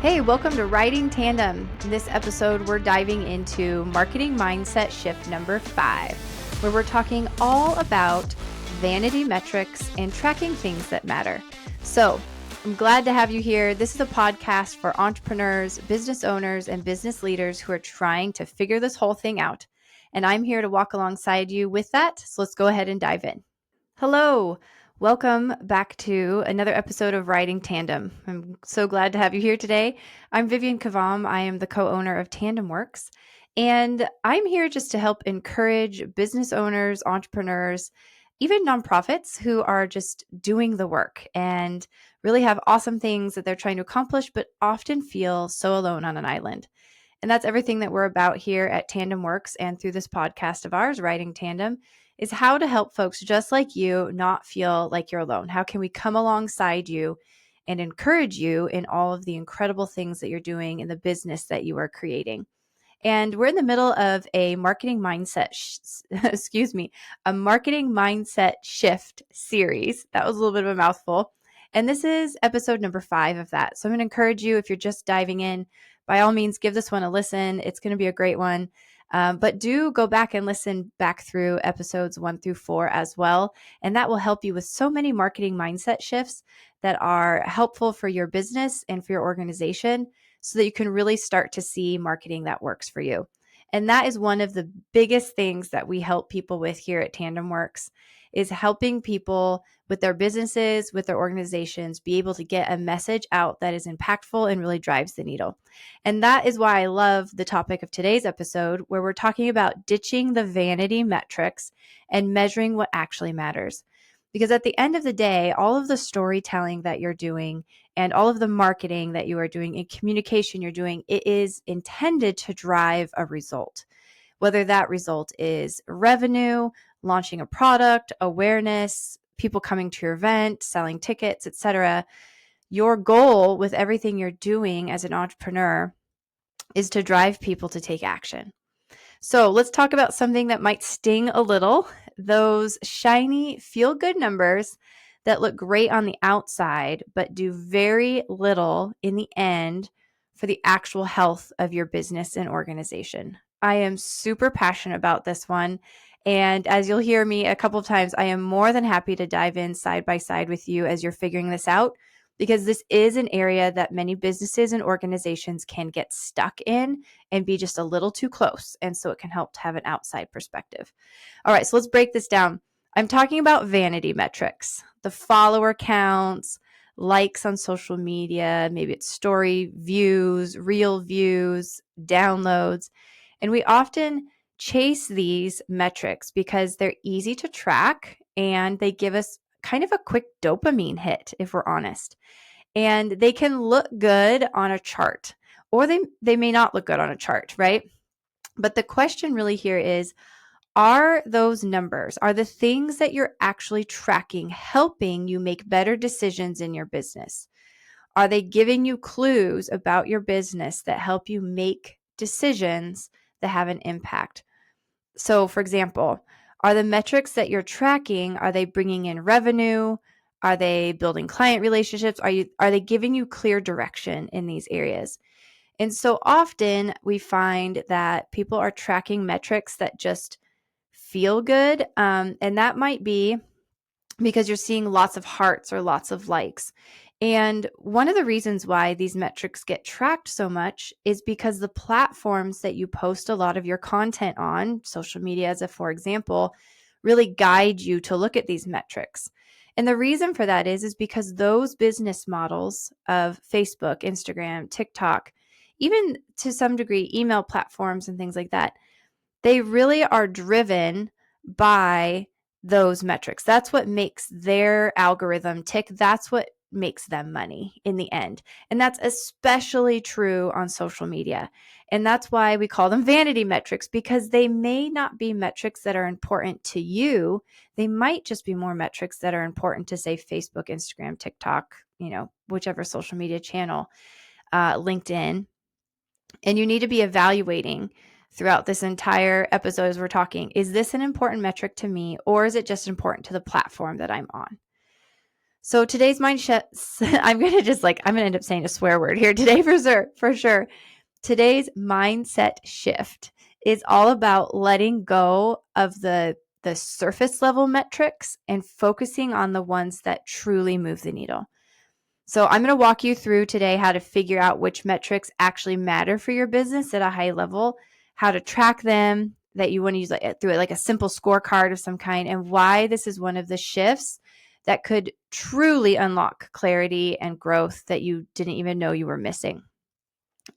Hey, welcome to Writing Tandem. In this episode, we're diving into marketing mindset shift number 5, where we're talking all about vanity metrics and tracking things that matter. So, I'm glad to have you here. This is a podcast for entrepreneurs, business owners, and business leaders who are trying to figure this whole thing out. And I'm here to walk alongside you with that. So, let's go ahead and dive in. Hello. Welcome back to another episode of Writing Tandem. I'm so glad to have you here today. I'm Vivian Kavam. I am the co-owner of Tandem Works, and I'm here just to help encourage business owners, entrepreneurs, even nonprofits who are just doing the work and really have awesome things that they're trying to accomplish, but often feel so alone on an island. And that's everything that we're about here at Tandem Works and through this podcast of ours, Writing Tandem, is how to help folks just like you not feel like you're alone. How can we come alongside you and encourage you in all of the incredible things that you're doing in the business that you are creating? And we're in the middle of a marketing mindset, a marketing mindset shift series. That was a little bit of a mouthful. And this is episode number 5 of that. So I'm going to encourage you, if you're just diving in, by all means, give this one a listen. It's going to be a great one. But do go back and listen back through episodes 1 through 4 as well. And that will help you with so many marketing mindset shifts that are helpful for your business and for your organization, so that you can really start to see marketing that works for you. And that is one of the biggest things that we help people with here at Tandem Works, is helping people with their businesses, with their organizations, be able to get a message out that is impactful and really drives the needle. And that is why I love the topic of today's episode, where we're talking about ditching the vanity metrics and measuring what actually matters. Because at the end of the day, all of the storytelling that you're doing and all of the marketing that you are doing and communication you're doing, it is intended to drive a result. Whether that result is revenue, launching a product, awareness, people coming to your event, selling tickets, etc. Your goal with everything you're doing as an entrepreneur is to drive people to take action. So let's talk about something that might sting a little, those shiny feel-good numbers that look great on the outside, but do very little in the end for the actual health of your business and organization. I am super passionate about this one. And as you'll hear me a couple of times, I am more than happy to dive in side by side with you as you're figuring this out, because this is an area that many businesses and organizations can get stuck in and be just a little too close. And so it can help to have an outside perspective. All right, so let's break this down. I'm talking about vanity metrics, the follower counts, likes on social media, maybe it's story views, reel views, downloads. And we often chase these metrics because they're easy to track and they give us kind of a quick dopamine hit, if we're honest. And they can look good on a chart, or they may not look good on a chart, right? But the question really here is, are those numbers, are the things that you're actually tracking helping you make better decisions in your business? Are they giving you clues about your business that help you make decisions that have an impact? So, for example, are the metrics that you're tracking, are they bringing in revenue? Are they building client relationships? Are they giving you clear direction in these areas? And so often we find that people are tracking metrics that just feel good. And that might be because you're seeing lots of hearts or lots of likes. And one of the reasons why these metrics get tracked so much is because the platforms that you post a lot of your content on, social media as a for example, really guide you to look at these metrics. And the reason for that is because those business models of Facebook, Instagram, TikTok, even to some degree email platforms and things like that, they really are driven by those metrics. That's what makes their algorithm tick. That's what makes them money in the end. And that's especially true on social media. And that's why we call them vanity metrics, because they may not be metrics that are important to you. They might just be more metrics that are important to, say, Facebook, Instagram, TikTok, whichever social media channel, LinkedIn. And you need to be evaluating throughout this entire episode as we're talking, is this an important metric to me, or is it just important to the platform that I'm on? So today's mindset, I'm going to end up saying a swear word here today for sure. Today's mindset shift is all about letting go of the surface level metrics and focusing on the ones that truly move the needle. So I'm going to walk you through today how to figure out which metrics actually matter for your business at a high level, how to track them, that you want to use through like a simple scorecard of some kind, and why this is one of the shifts that could truly unlock clarity and growth that you didn't even know you were missing.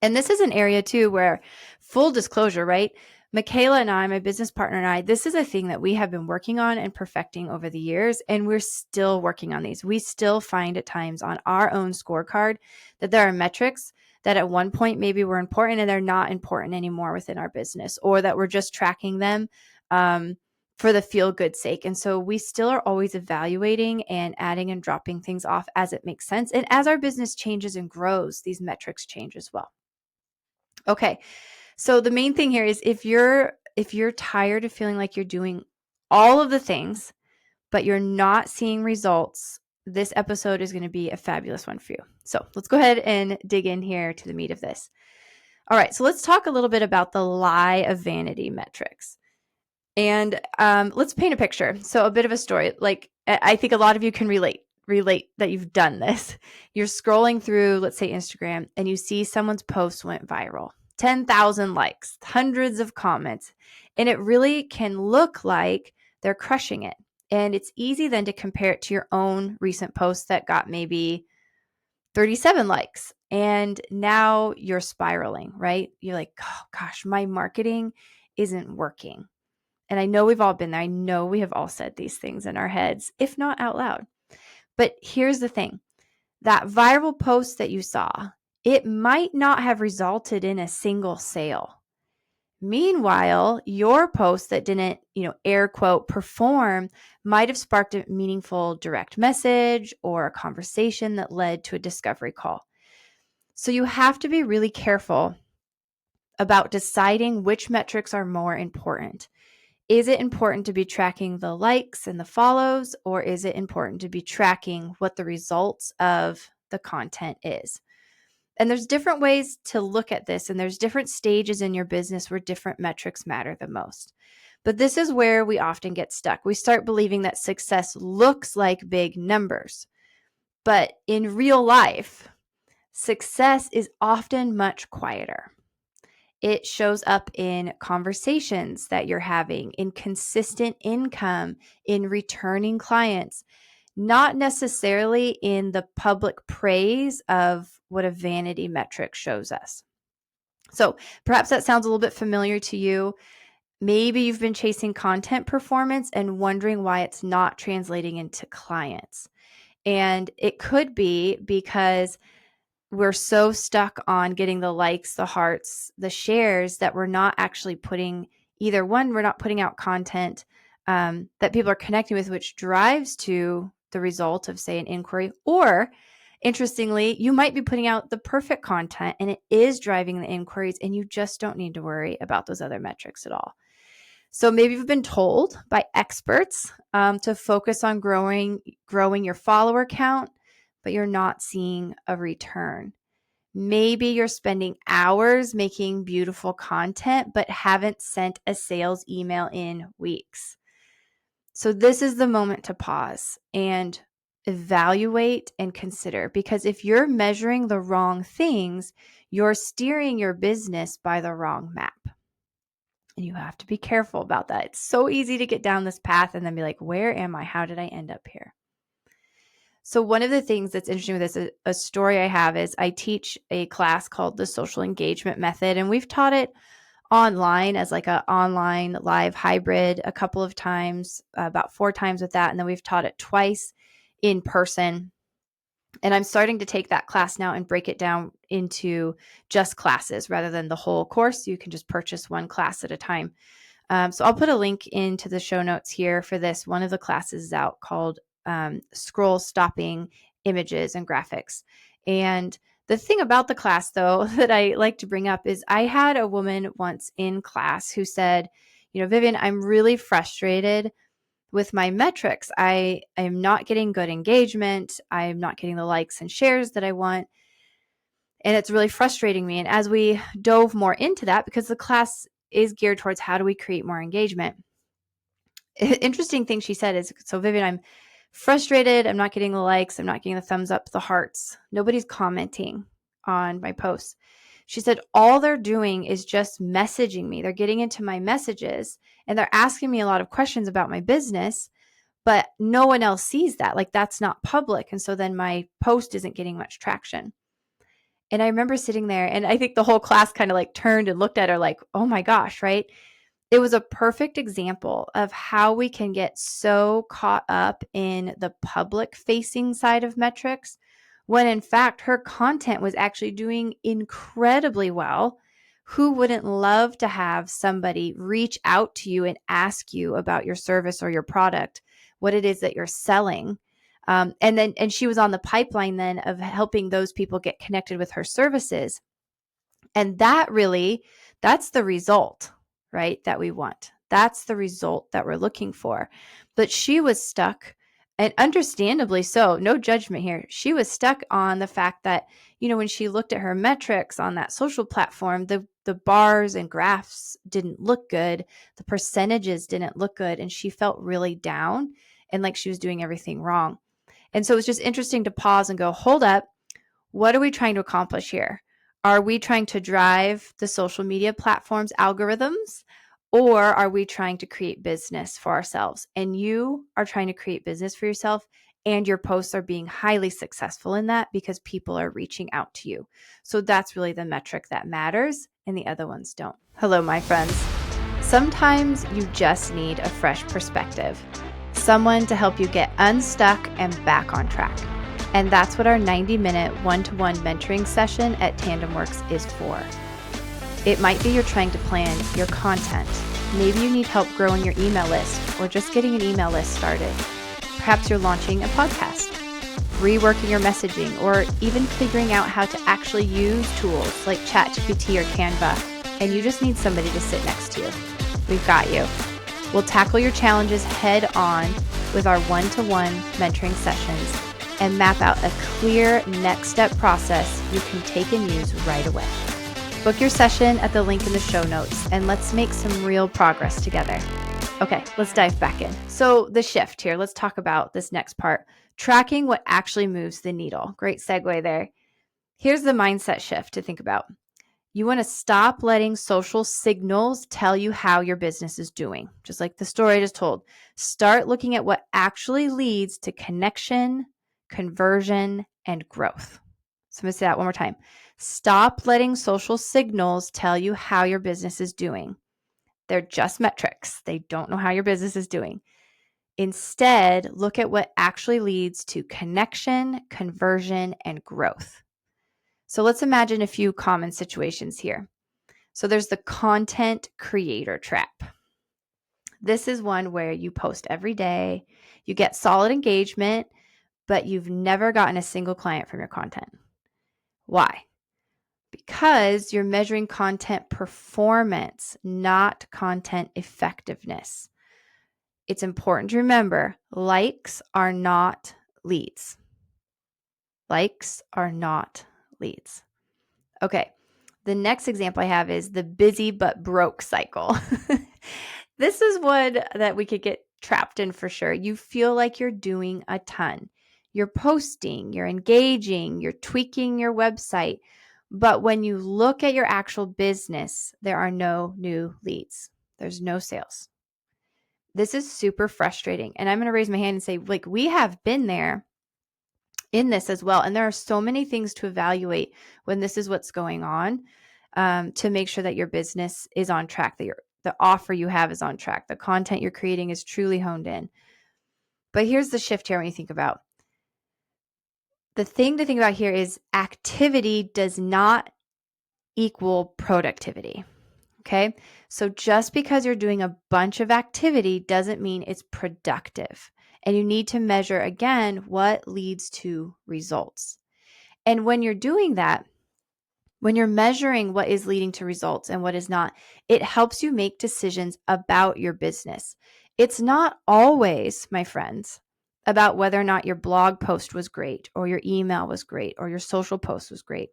And this is an area too where, full disclosure, right? Michaela and I, my business partner and I, this is a thing that we have been working on and perfecting over the years, and we're still working on these. We still find at times on our own scorecard that there are metrics that at one point maybe were important and they're not important anymore within our business, or that we're just tracking them for the feel-good sake. And so we still are always evaluating and adding and dropping things off as it makes sense. And as our business changes and grows, these metrics change as well. Okay. So the main thing here is if you're tired of feeling like you're doing all of the things, but you're not seeing results, this episode is going to be a fabulous one for you. So let's go ahead and dig in here to the meat of this. All right. So let's talk a little bit about the lie of vanity metrics. And let's paint a picture. So a bit of a story. Like, I think a lot of you can relate that you've done this. You're scrolling through, let's say, Instagram, and you see someone's post went viral. 10,000 likes, hundreds of comments, and it really can look like they're crushing it. And it's easy then to compare it to your own recent post that got maybe 37 likes. And now you're spiraling, right? You're like, oh gosh, my marketing isn't working. And I know we've all been there. I know we have all said these things in our heads, if not out loud. But here's the thing. That viral post that you saw, it might not have resulted in a single sale. Meanwhile, your post that didn't, air quote, perform might have sparked a meaningful direct message or a conversation that led to a discovery call. So you have to be really careful about deciding which metrics are more important. Is it important to be tracking the likes and the follows, or is it important to be tracking what the results of the content is? And there's different ways to look at this, and there's different stages in your business where different metrics matter the most. But this is where we often get stuck. We start believing that success looks like big numbers. But in real life, success is often much quieter. It shows up in conversations that you're having, in consistent income, in returning clients, not necessarily in the public praise of what a vanity metric shows us. So perhaps that sounds a little bit familiar to you. Maybe you've been chasing content performance and wondering why it's not translating into clients. And it could be because we're so stuck on getting the likes, the hearts, the shares that we're not actually putting we're not putting out content that people are connecting with, which drives to the result of, say, an inquiry. Or interestingly, you might be putting out the perfect content and it is driving the inquiries, and you just don't need to worry about those other metrics at all. So maybe you've been told by experts to focus on growing your follower count, but you're not seeing a return. Maybe you're spending hours making beautiful content, but haven't sent a sales email in weeks. So this is the moment to pause and evaluate and consider, because if you're measuring the wrong things, you're steering your business by the wrong map. And you have to be careful about that. It's so easy to get down this path and then be like, where am I? How did I end up here? So one of the things that's interesting with this, a story I have, is I teach a class called the social engagement method, and we've taught it online as like an online live hybrid a couple of times, about 4 times with that. And then we've taught it twice in person. And I'm starting to take that class now and break it down into just classes rather than the whole course. You can just purchase one class at a time. So I'll put a link into the show notes here for this. One of the classes is out called Scroll Stopping Images and Graphics. And the thing about the class, though, that I like to bring up is I had a woman once in class who said, Vivian, I'm really frustrated with my metrics, I am not getting good engagement. I'm not getting the likes and shares that I want. And it's really frustrating me. And as we dove more into that, because the class is geared towards how do we create more engagement, interesting thing she said is, so Vivian, I'm frustrated. I'm not getting the likes. I'm not getting the thumbs up, the hearts. Nobody's commenting on my posts. She said, all they're doing is just messaging me. They're getting into my messages and they're asking me a lot of questions about my business, but no one else sees that. Like, that's not public. And so then my post isn't getting much traction. And I remember sitting there, and I think the whole class kind of like turned and looked at her like, oh my gosh, right? It was a perfect example of how we can get so caught up in the public facing side of metrics when in fact her content was actually doing incredibly well. Who wouldn't love to have somebody reach out to you and ask you about your service or your product, what it is that you're selling? And she was on the pipeline then of helping those people get connected with her services. And that's the result, right? That we want. That's the result that we're looking for. But she was stuck, and understandably so, no judgment here. She was stuck on the fact that, when she looked at her metrics on that social platform, the bars and graphs didn't look good. The percentages didn't look good. And she felt really down and like she was doing everything wrong. And so it was just interesting to pause and go, hold up. What are we trying to accomplish here? Are we trying to drive the social media platforms algorithms, or are we trying to create business for ourselves? And you are trying to create business for yourself, and your posts are being highly successful in that because people are reaching out to you. So that's really the metric that matters, and the other ones don't. Hello, my friends. Sometimes you just need a fresh perspective, someone to help you get unstuck and back on track. And that's what our 90-minute one-to-one mentoring session at TandemWorks is for. It might be you're trying to plan your content. Maybe you need help growing your email list or just getting an email list started. Perhaps you're launching a podcast, reworking your messaging, or even figuring out how to actually use tools like ChatGPT or Canva, and you just need somebody to sit next to you. We've got you. We'll tackle your challenges head on with our one-to-one mentoring sessions and map out a clear next step process you can take and use right away. Book your session at the link in the show notes, and let's make some real progress together. Okay, let's dive back in. So the shift here, let's talk about this next part, tracking what actually moves the needle. Great segue there. Here's the mindset shift to think about. You want to stop letting social signals tell you how your business is doing. Just like the story I just told. Start looking at what actually leads to connection, conversion, and growth. So I'm going to say that one more time. Stop letting social signals tell you how your business is doing. They're just metrics. They don't know how your business is doing. Instead, look at what actually leads to connection, conversion, and growth. So let's imagine a few common situations here. So there's the content creator trap. This is one where you post every day, you get solid engagement, but you've never gotten a single client from your content. Why? Because you're measuring content performance, not content effectiveness. It's important to remember, likes are not leads. Likes are not leads. Okay, the next example I have is the busy but broke cycle. This is one that we could get trapped in for sure. You feel like you're doing a ton. You're posting, you're engaging, you're tweaking your website. But when you look at your actual business, there are no new leads. There's no sales. This is super frustrating. And I'm going to raise my hand and say, like, we have been there in this as well. And there are so many things to evaluate when this is what's going on, to make sure that your business is on track, that the offer you have is on track, the content you're creating is truly honed in. But here's the shift here when you think about. The thing to think about here is activity does not equal productivity. Okay. So just because you're doing a bunch of activity doesn't mean it's productive. And you need to measure again what leads to results. And when you're doing that, when you're measuring what is leading to results and what is not, it helps you make decisions about your business. It's not always, my friends, about whether or not your blog post was great or your email was great or your social post was great.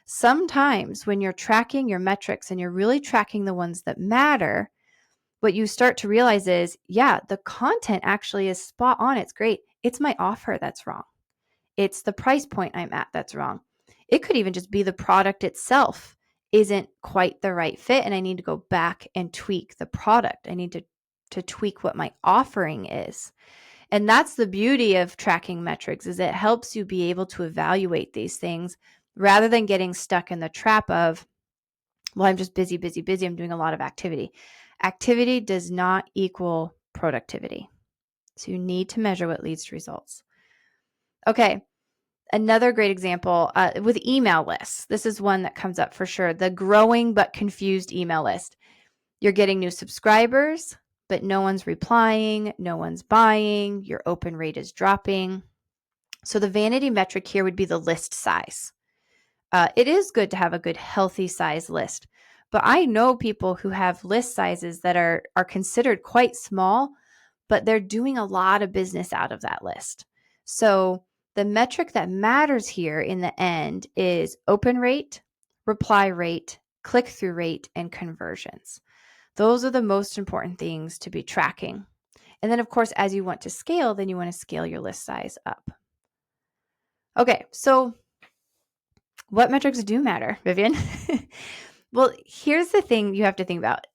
Sometimes when you're tracking your metrics and you're really tracking the ones that matter, what you start to realize is, yeah, the content actually is spot on. It's great. It's my offer that's wrong. It's the price point I'm at that's wrong. It could even just be the product itself isn't quite the right fit, and I need to go back and tweak the product. I need to tweak what my offering is. And that's the beauty of tracking metrics, is it helps you be able to evaluate these things rather than getting stuck in the trap of, well, I'm just busy, busy, busy. I'm doing a lot of activity. Activity does not equal productivity. So you need to measure what leads to results. Okay. Another great example with email lists. This is one that comes up for sure. The growing but confused email list. You're getting new subscribers, but no one's replying, no one's buying, your open rate is dropping. So the vanity metric here would be the list size. It is good to have a good healthy size list, but I know people who have list sizes that are considered quite small, but they're doing a lot of business out of that list. So the metric that matters here in the end is open rate, reply rate, click-through rate, and conversions. Those are the most important things to be tracking. And then, of course, as you want to scale, then you want to scale your list size up. Okay, so what metrics do matter, Vivian? Well, here's the thing you have to think about.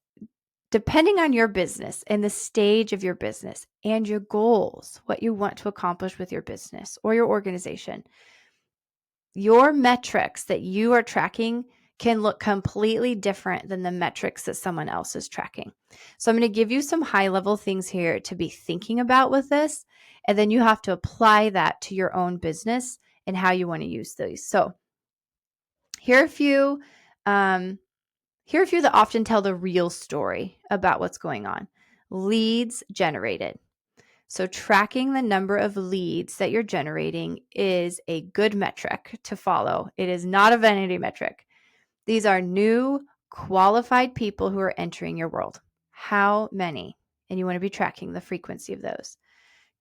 Depending on your business and the stage of your business and your goals, what you want to accomplish with your business or your organization, your metrics that you are tracking can look completely different than the metrics that someone else is tracking. So I'm going to give you some high-level things here to be thinking about with this, and then you have to apply that to your own business and how you want to use these. So here are a few that often tell the real story about what's going on. Leads generated. So tracking the number of leads that you're generating is a good metric to follow. It is not a vanity metric. These are new, qualified people who are entering your world. How many? And you want to be tracking the frequency of those.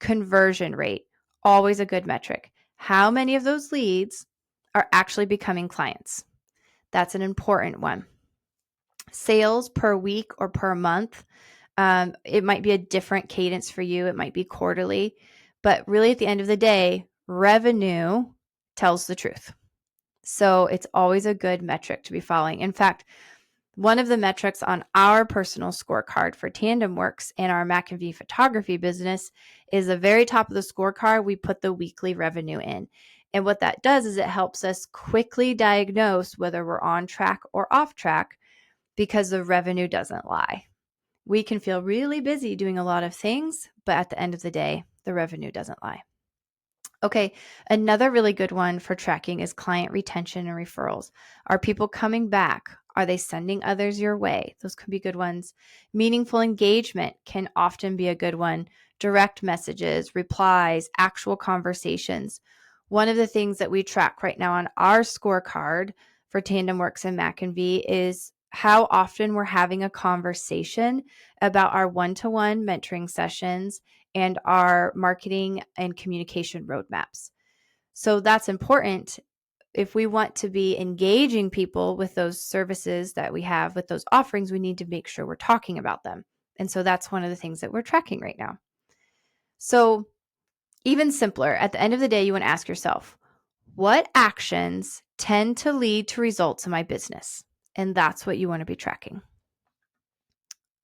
Conversion rate, always a good metric. How many of those leads are actually becoming clients? That's an important one. Sales per week or per month. It might be a different cadence for you. It might be quarterly, but really at the end of the day, revenue tells the truth. So it's always a good metric to be following. In fact, one of the metrics on our personal scorecard for Tandem Works and our Mac and V photography business is the very top of the scorecard. We put the weekly revenue in. And what that does is it helps us quickly diagnose whether we're on track or off track, because the revenue doesn't lie. We can feel really busy doing a lot of things, but at the end of the day, the revenue doesn't lie. Okay, another really good one for tracking is client retention and referrals. Are people coming back? Are they sending others your way? Those can be good ones. Meaningful engagement can often be a good one. Direct messages, replies, actual conversations. One of the things that we track right now on our scorecard for Tandem Works and Mac and V is how often we're having a conversation about our one-to-one mentoring sessions and our marketing and communication roadmaps. So that's important. If we want to be engaging people with those services that we have, with those offerings, we need to make sure we're talking about them. And so that's one of the things that we're tracking right now. So even simpler, at the end of the day, you want to ask yourself, what actions tend to lead to results in my business? And that's what you want to be tracking.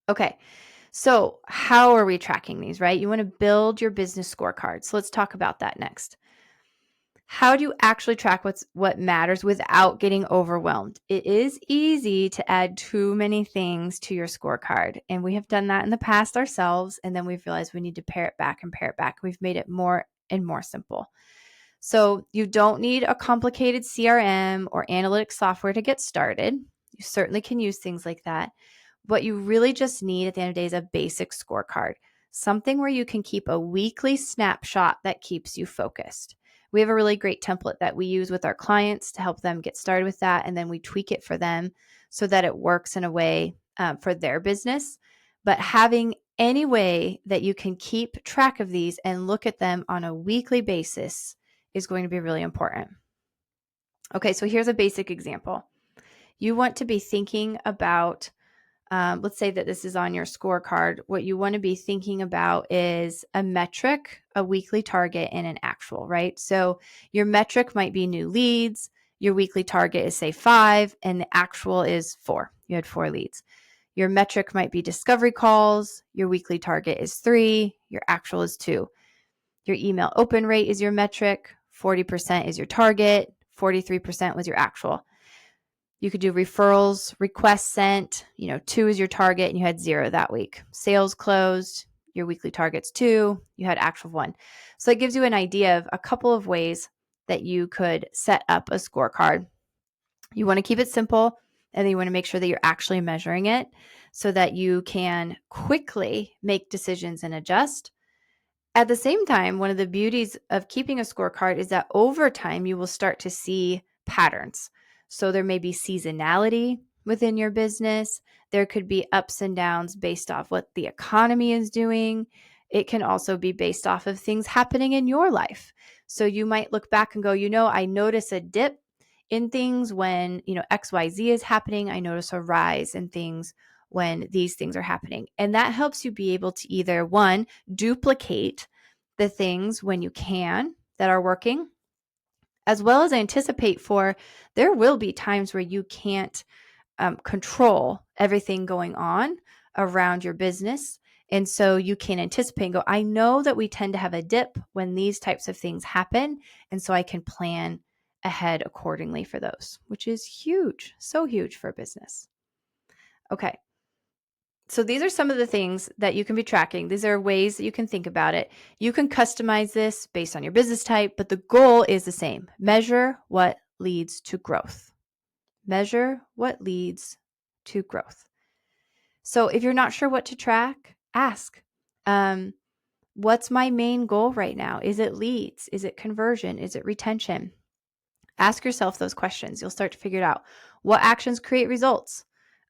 Okay, so how are we tracking these, right? You want to build your business scorecard. So let's talk about that next. How do you actually track what matters without getting overwhelmed? It is easy to add too many things to your scorecard. And we have done that in the past ourselves. And then we've realized we need to pare it back and pare it back. We've made it more and more simple. So you don't need a complicated CRM or analytics software to get started. You certainly can use things like that. What you really just need at the end of the day is a basic scorecard, something where you can keep a weekly snapshot that keeps you focused. We have a really great template that we use with our clients to help them get started with that, and then we tweak it for them so that it works in a way for their business. But having any way that you can keep track of these and look at them on a weekly basis is going to be really important. Okay, so here's a basic example. You want to be thinking about, let's say that this is on your scorecard. What you want to be thinking about is a metric, a weekly target, and an actual, right? So your metric might be new leads. Your weekly target is, say, 5, and the actual is 4. You had 4 leads. Your metric might be discovery calls. Your weekly target is 3. Your actual is 2. Your email open rate is your metric. 40% is your target. 43% was your actual. You could do referrals, requests sent, 2 is your target, and you had 0 that week. Sales closed, your weekly target's 2, you had actual 1. So it gives you an idea of a couple of ways that you could set up a scorecard. You want to keep it simple, and then you want to make sure that you're actually measuring it so that you can quickly make decisions and adjust. At the same time, one of the beauties of keeping a scorecard is that over time, you will start to see patterns. So there may be seasonality within your business. There could be ups and downs based off what the economy is doing. It can also be based off of things happening in your life. So you might look back and go, I notice a dip in things when, XYZ is happening. I notice a rise in things when these things are happening. And that helps you be able to either, one, duplicate the things when you can that are working, as well as anticipate for there will be times where you can't control everything going on around your business. And so you can anticipate and go, I know that we tend to have a dip when these types of things happen. And so I can plan ahead accordingly for those, which is huge, so huge for a business. Okay. So these are some of the things that you can be tracking. These are ways that you can think about it. You can customize this based on your business type, but the goal is the same. Measure what leads to growth. Measure what leads to growth. So if you're not sure what to track, ask. What's my main goal right now? Is it leads? Is it conversion? Is it retention? Ask yourself those questions. You'll start to figure it out. What actions create results?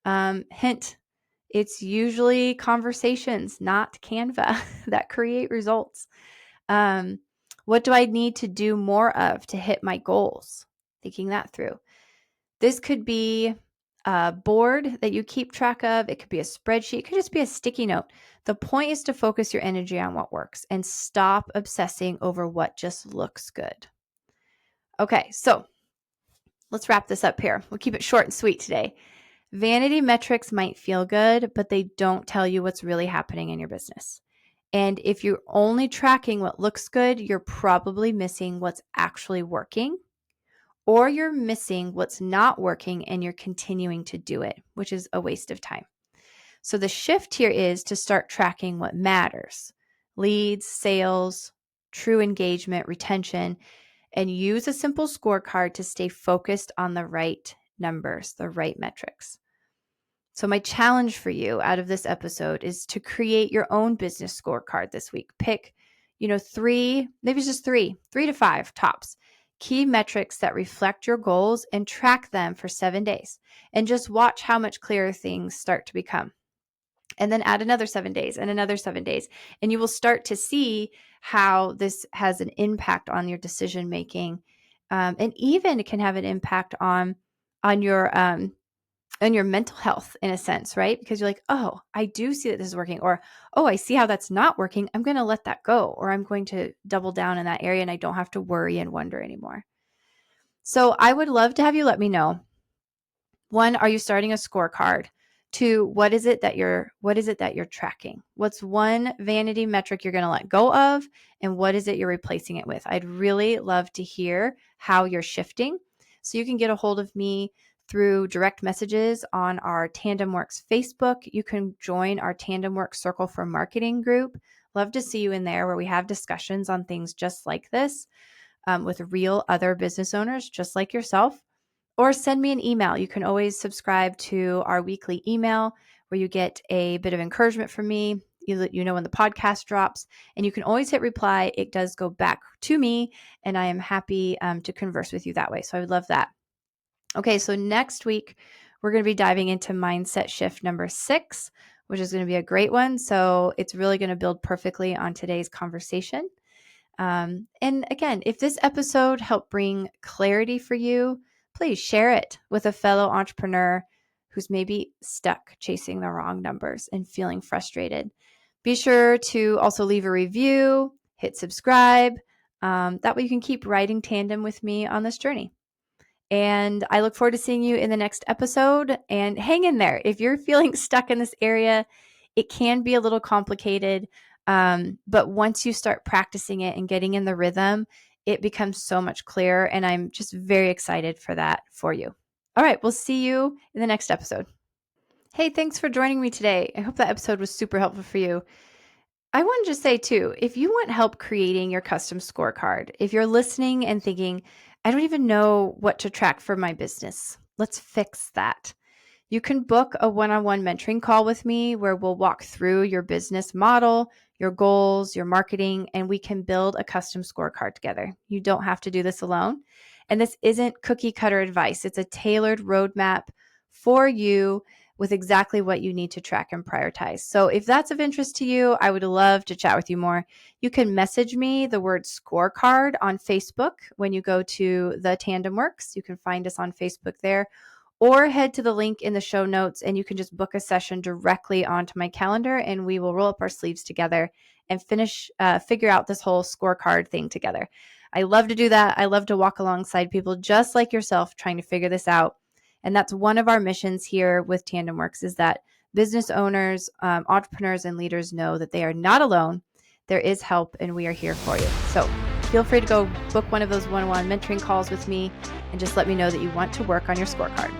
Hint, it's usually conversations, not Canva, that create results. What do I need to do more of to hit my goals? Thinking that through. This could be a board that you keep track of. It could be a spreadsheet. It could just be a sticky note. The point is to focus your energy on what works and stop obsessing over what just looks good. Okay, so let's wrap this up here. We'll keep it short and sweet today. Vanity metrics might feel good, but they don't tell you what's really happening in your business. And if you're only tracking what looks good, you're probably missing what's actually working, or you're missing what's not working and you're continuing to do it, which is a waste of time. So the shift here is to start tracking what matters: leads, sales, true engagement, retention, and use a simple scorecard to stay focused on the right numbers, the right metrics. So my challenge for you out of this episode is to create your own business scorecard this week. Pick, 3, maybe it's just 3 to 5 tops, key metrics that reflect your goals, and track them for 7 days. And just watch how much clearer things start to become. And then add another 7 days and another 7 days. And you will start to see how this has an impact on your decision making. And even it can have an impact on your mental health in a sense, right? Because you're like, oh, I do see that this is working, or, oh, I see how that's not working. I'm going to let that go, or I'm going to double down in that area and I don't have to worry and wonder anymore. So I would love to have you let me know. 1, are you starting a scorecard? 2, what is it that you're tracking? What's one vanity metric you're going to let go of, and what is it you're replacing it with? I'd really love to hear how you're shifting. So you can get a hold of me through direct messages on our Tandem Works Facebook. You can join our Tandem Works Circle for Marketing group. Love to see you in there, where we have discussions on things just like this with real other business owners just like yourself. Or send me an email. You can always subscribe to our weekly email where you get a bit of encouragement from me. You know when the podcast drops, and you can always hit reply. It does go back to me, and I am happy to converse with you that way. So I would love that. Okay, so next week, we're going to be diving into mindset shift number 6, which is going to be a great one. So it's really going to build perfectly on today's conversation. And again, if this episode helped bring clarity for you, please share it with a fellow entrepreneur who's maybe stuck chasing the wrong numbers and feeling frustrated. Be sure to also leave a review, hit subscribe. That way you can keep riding tandem with me on this journey. And I look forward to seeing you in the next episode. And hang in there. If you're feeling stuck in this area, it can be a little complicated. But once you start practicing it and getting in the rhythm, it becomes so much clearer. And I'm just very excited for that for you. All right, we'll see you in the next episode. Hey, thanks for joining me today. I hope that episode was super helpful for you. I wanted to say too, if you want help creating your custom scorecard, if you're listening and thinking, I don't even know what to track for my business, let's fix that. You can book a one-on-one mentoring call with me where we'll walk through your business model, your goals, your marketing, and we can build a custom scorecard together. You don't have to do this alone. And this isn't cookie cutter advice. It's a tailored roadmap for you with exactly what you need to track and prioritize. So if that's of interest to you, I would love to chat with you more. You can message me the word scorecard on Facebook when you go to the Tandem Works. You can find us on Facebook there, or head to the link in the show notes and you can just book a session directly onto my calendar and we will roll up our sleeves together and figure out this whole scorecard thing together. I love to do that. I love to walk alongside people just like yourself trying to figure this out. And that's one of our missions here with Tandem Works, is that business owners, entrepreneurs, and leaders know that they are not alone. There is help and we are here for you. So feel free to go book one of those one-on-one mentoring calls with me and just let me know that you want to work on your scorecard.